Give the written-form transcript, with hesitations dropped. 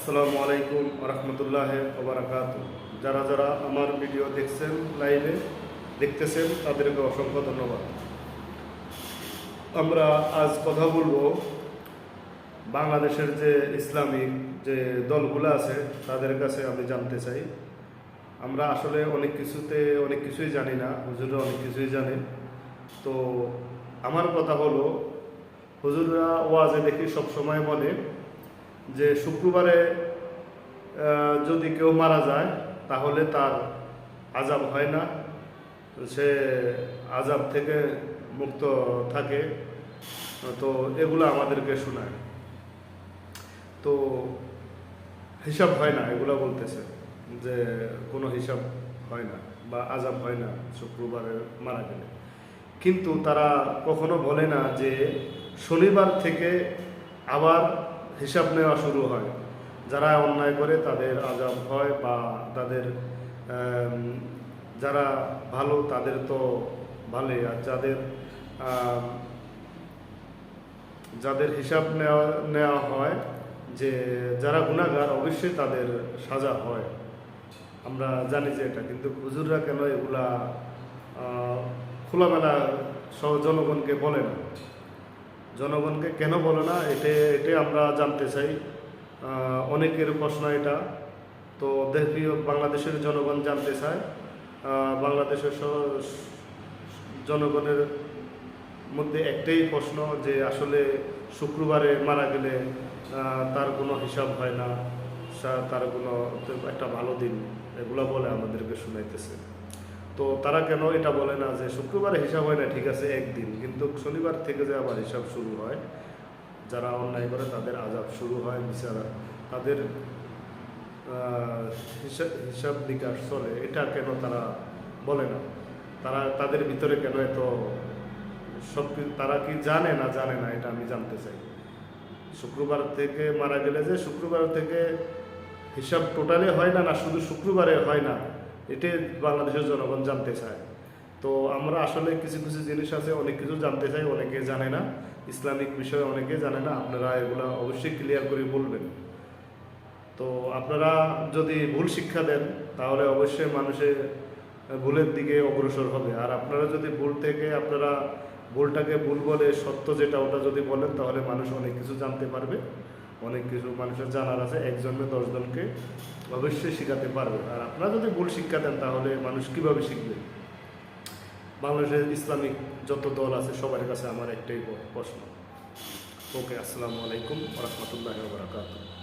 আসসালামু আলাইকুম রহমতুল্লাহ ওবরাকাত। যারা যারা আমার ভিডিও দেখছেন, লাইভে দেখতেছেন, তাদেরকে অসংখ্য ধন্যবাদ। আমরা আজ কথা বলবো বাংলাদেশের যে ইসলামিক যে দলগুলো আছে তাদের কাছে আমি জানতে চাই। আমরা আসলে অনেক কিছুই জানি না, হুজুররা অনেক কিছুই জানে। তো আমার কথা হলো, হুজুররা ওয়াজে দেখি সবসময় বলে যে শুক্রবারে যদি কেউ মারা যায় তাহলে তার আযাব হয় না, সে আযাব থেকে মুক্ত থাকে। তো এগুলো আমাদেরকে শোনায়। তো হিসাব হয় না, এগুলো বলতেছে যে কোনো হিসাব হয় না বা আযাব হয় না শুক্রবারে মারা গেলে। কিন্তু তারা কখনো বলে না যে শনিবার থেকে আবার হিসাব নেওয়া শুরু হয়। যারা অন্যায় করে তাদের আযাব হয়, বা তাদের যারা ভালো তাদের তো ভালোই, আর যাদের হিসাব নেওয়া হয়, যে যারা গুনাহগার অবশ্যই তাদের সাজা হয়। আমরা জানি যে এটা, কিন্তু হুজুররা কেন এগুলা খোলামেলা জনগণকে বলে না? জনগণকে কেন বলে না, এটাই আমরা জানতে চাই। অনেকের প্রশ্ন এটা। তো দেখি বাংলাদেশের জনগণ জানতে চায়। বাংলাদেশের জনগণের মধ্যে একটাই প্রশ্ন যে আসলে শুক্রবারে মারা গেলে তার কোনো হিসাব হয় না, তার কোনো একটা ভালো দিন, এগুলো বলে আমাদেরকে শুনাইতেছে। তো তারা কেন এটা বলে না যে শুক্রবারে হিসাব হয় না, ঠিক আছে একদিন, কিন্তু শনিবার থেকে যে আবার হিসাব শুরু হয়, যারা অন্যায় করে তাদের আযাব শুরু হয়, বিচারা তাদের হিসাব নিকাশ চলে, এটা কেন তারা বলে না? তাদের ভিতরে কেন এত তারা কি জানে না এটা আমি জানতে চাই। শুক্রবার থেকে মারা গেলে যে শুক্রবার থেকে হিসাব টোটালি হয় না, শুধু শুক্রবারে হয় না, এটাই বাংলাদেশের জনগণ জানতে চায়। তো আমরা আসলে কিছু জিনিস আছে, অনেক কিছু জানতে চাই, অনেকে জানে না। ইসলামিক বিষয়ে অনেকে জানে না। আপনারা এগুলো অবশ্যই ক্লিয়ার করে বলবেন। তো আপনারা যদি ভুল শিক্ষা দেন তাহলে অবশ্যই মানুষের ভুলের দিকে অগ্রসর হবে। আর আপনারা যদি ভুলটাকে ভুল বলে সত্য যেটা ওটা যদি বলেন, তাহলে মানুষ অনেক কিছু জানতে পারবে। অনেক কিছু মানুষের জানার আছে, একজনে 10 জনকে অবশ্যই শিখাতে পারবে। আর আপনারা যদি ভুল শিক্ষা দেন তাহলে মানুষ কিভাবে শিখবে? বাংলাদেশের ইসলামিক যত দল আছে সবার কাছে আমার একটাই প্রশ্ন। ওকে, আসসালামু আলাইকুম রহমতুল্লাহ ওয়া বারাকাতুহু।